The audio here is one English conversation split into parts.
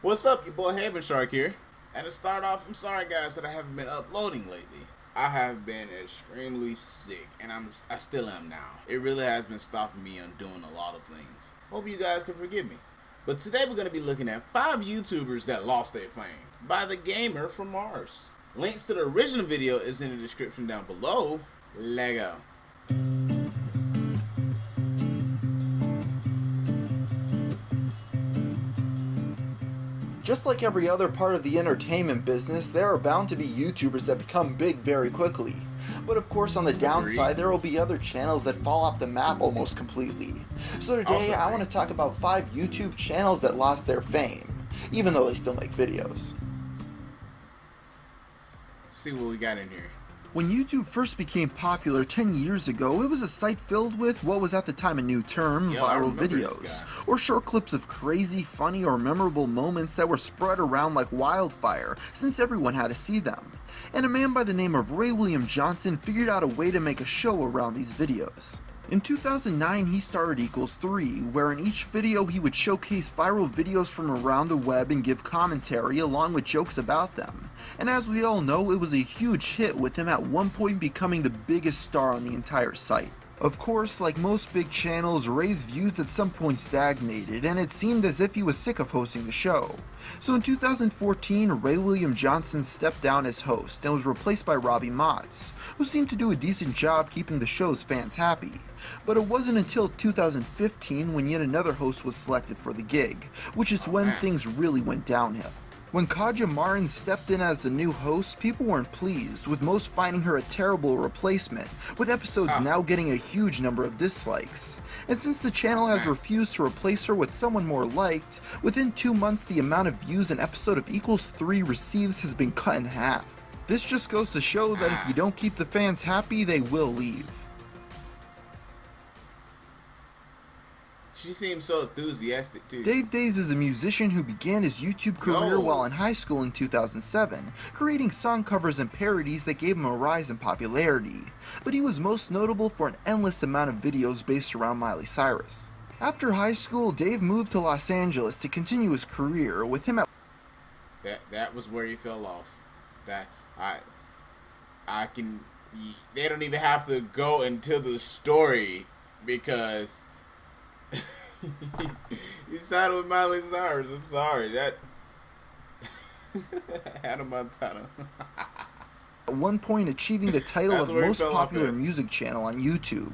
What's up, your boy Haven Shark here. And to start off, I'm sorry guys that I haven't been uploading lately. I have been extremely sick, and I still am now. It really has been stopping me on doing a lot of things. Hope you guys can forgive me. But today we're going to be looking at 5 YouTubers that lost their fame by the gamer from Mars. Links to the original video is in the description down below. Lego. Just like every other part of the entertainment business, there are bound to be YouTubers that become big very quickly. But of course, on the downside, there will be other channels that fall off the map almost completely. So today, I want to talk about 5 YouTube channels that lost their fame, even though they still make videos. See what we got in here. When YouTube first became popular 10 years ago, it was a site filled with what was at the time a new term, viral videos, or short clips of crazy, funny, or memorable moments that were spread around like wildfire, since everyone had to see them. And a man by the name of Ray William Johnson figured out a way to make a show around these videos. In 2009, he started Equals 3, where in each video he would showcase viral videos from around the web and give commentary along with jokes about them. And as we all know, it was a huge hit, with him at one point becoming the biggest star on the entire site. Of course, like most big channels, Ray's views at some point stagnated, and it seemed as if he was sick of hosting the show. So in 2014, Ray William Johnson stepped down as host and was replaced by Robbie Motz, who seemed to do a decent job keeping the show's fans happy. But it wasn't until 2015 when yet another host was selected for the gig, which is when things really went downhill. When Kaja Marin stepped in as the new host, people weren't pleased, with most finding her a terrible replacement, with episodes now getting a huge number of dislikes. And since the channel has refused to replace her with someone more liked, within 2 months the amount of views an episode of Equals 3 receives has been cut in half. This just goes to show that if you don't keep the fans happy, they will leave. She seems so enthusiastic too. Dave Days is a musician who began his YouTube career while in high school in 2007, creating song covers and parodies that gave him a rise in popularity. But he was most notable for an endless amount of videos based around Miley Cyrus. After high school, Dave moved to Los Angeles to continue his career, with him at that was where he fell off. They don't even have to go into the story because he sided with Miley Cyrus. I'm sorry. That Hannah Montana. At one point achieving the title of most popular music channel on YouTube.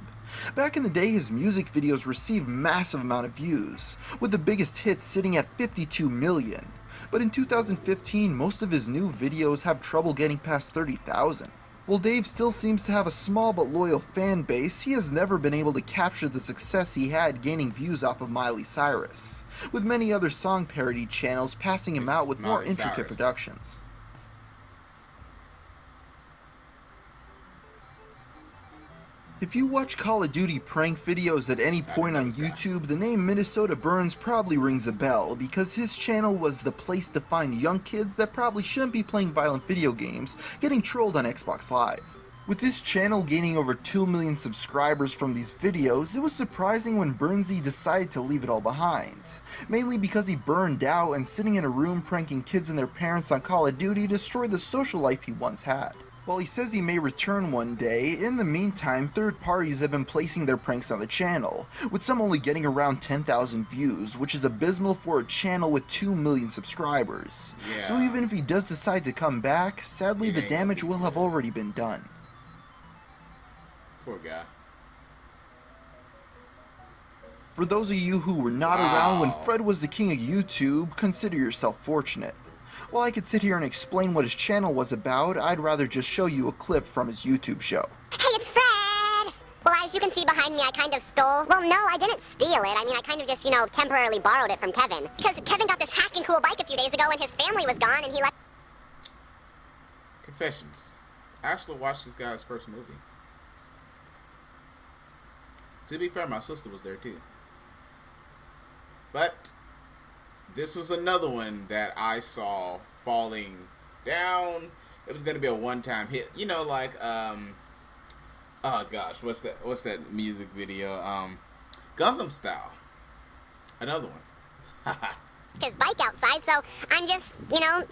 Back in the day, his music videos received massive amount of views, with the biggest hits sitting at 52 million. But in 2015, most of his new videos have trouble getting past 30,000. While Dave still seems to have a small but loyal fan base, he has never been able to capture the success he had gaining views off of Miley Cyrus, with many other song parody channels passing him out with more intricate productions. If you watch Call of Duty prank videos at any point on YouTube, the name Minnesota Burns probably rings a bell, because his channel was the place to find young kids that probably shouldn't be playing violent video games getting trolled on Xbox Live. With this channel gaining over 2 million subscribers from these videos, it was surprising when Burnsy decided to leave it all behind, mainly because he burned out, and sitting in a room pranking kids and their parents on Call of Duty destroyed the social life he once had. While he says he may return one day, in the meantime, third parties have been placing their pranks on the channel, with some only getting around 10,000 views, which is abysmal for a channel with 2 million subscribers. So even if he does decide to come back, sadly the damage will have already been done. Poor guy. For those of you who were not around when Fred was the king of YouTube, consider yourself fortunate. While I could sit here and explain what his channel was about, I'd rather just show you a clip from his YouTube show. Hey, it's Fred! Well, as you can see behind me, I kind of stole... Well, no, I didn't steal it. I mean, I kind of just, temporarily borrowed it from Kevin. Because Kevin got this hacking cool bike a few days ago and his family was gone and he left... Confessions. I actually watched this guy's first movie. To be fair, my sister was there too. But this was another one that I saw falling down. It was gonna be a one-time hit. Oh gosh, what's that music video? Gangnam Style. Another one. his bike outside, so I'm just,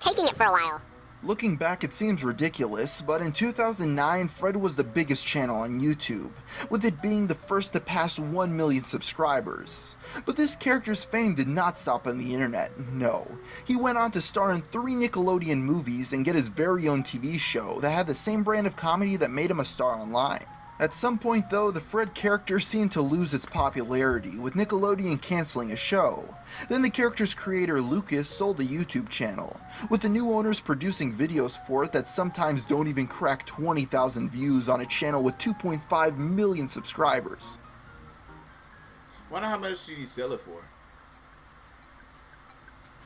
taking it for a while. Looking back, it seems ridiculous, but in 2009, Fred was the biggest channel on YouTube, with it being the first to pass 1 million subscribers. But this character's fame did not stop on the internet, no. He went on to star in 3 Nickelodeon movies and get his very own TV show that had the same brand of comedy that made him a star online. At some point though, the Fred character seemed to lose its popularity, with Nickelodeon cancelling a show. Then the character's creator Lucas sold the YouTube channel, with the new owners producing videos for it that sometimes don't even crack 20,000 views on a channel with 2.5 million subscribers. Wonder how much did he sell it for?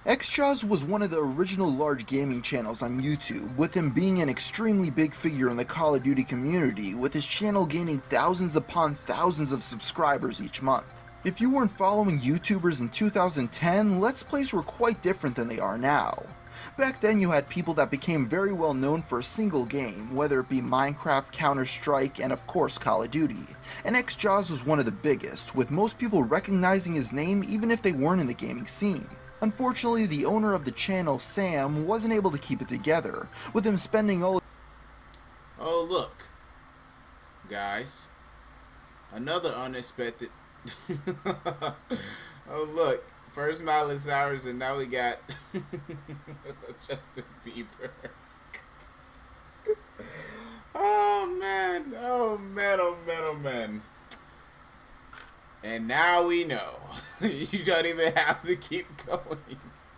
XJAWS was one of the original large gaming channels on YouTube, with him being an extremely big figure in the Call of Duty community, with his channel gaining thousands upon thousands of subscribers each month. If you weren't following YouTubers in 2010, Let's Plays were quite different than they are now. Back then you had people that became very well known for a single game, whether it be Minecraft, Counter-Strike, and of course Call of Duty. And XJAWS was one of the biggest, with most people recognizing his name even if they weren't in the gaming scene. Unfortunately, the owner of the channel, Sam, wasn't able to keep it together, with him spending all... Oh look, guys, another unexpected... Oh look, first Miley Cyrus and now we got Justin Bieber. Oh man, oh man, oh man, oh man. And now we know. You don't even have to keep going.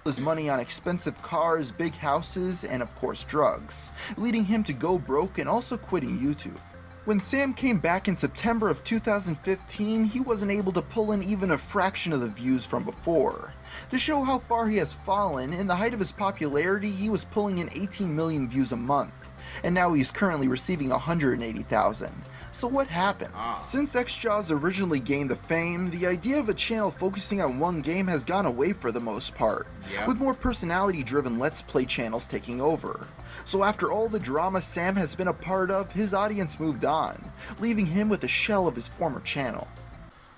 His money on expensive cars, big houses, and of course drugs, leading him to go broke and also quitting YouTube. When Sam came back in September of 2015, he wasn't able to pull in even a fraction of the views from before. To show how far he has fallen, in the height of his popularity, he was pulling in 18 million views a month, and now he's currently receiving 180,000. So what happened? Since XJAWS originally gained the fame, the idea of a channel focusing on one game has gone away for the most part, with more personality-driven Let's Play channels taking over. So after all the drama Sam has been a part of, his audience moved on, leaving him with a shell of his former channel.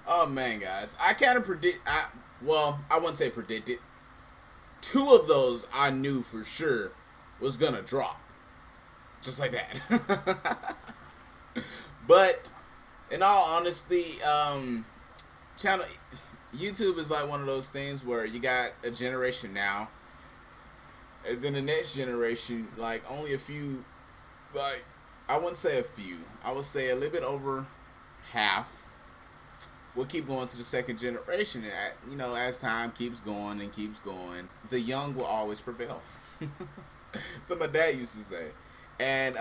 Oh man, guys, I kind of well, I wouldn't say predicted. 2 of those I knew for sure was gonna drop. Just like that. But in all honesty, YouTube is like one of those things where you got a generation now, and then the next generation, like only a few, like I wouldn't say a few, I would say a little bit over half will keep going to the second generation. And, as time keeps going and keeps going, the young will always prevail. So my dad used to say. And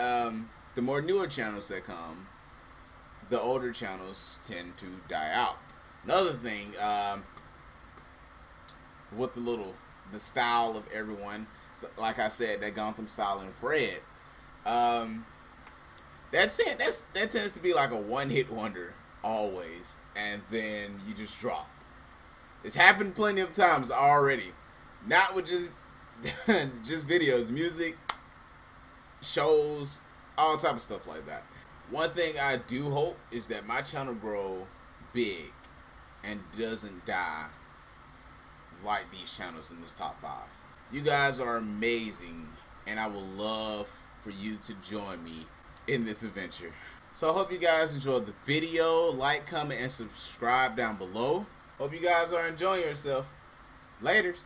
the more newer channels that come, the older channels tend to die out. Another thing, with the style of everyone, like I said, that Gotham style and Fred, that tends to be like a one-hit wonder always, and then you just drop. It's happened plenty of times already. Not with just just videos, music, shows, all type of stuff like that. One thing I do hope is that my channel grow big and doesn't die like these channels in this top 5. You guys are amazing, and I would love for you to join me in this adventure. So I hope you guys enjoyed the video. Like, comment, and subscribe down below. Hope you guys are enjoying yourself. Laters.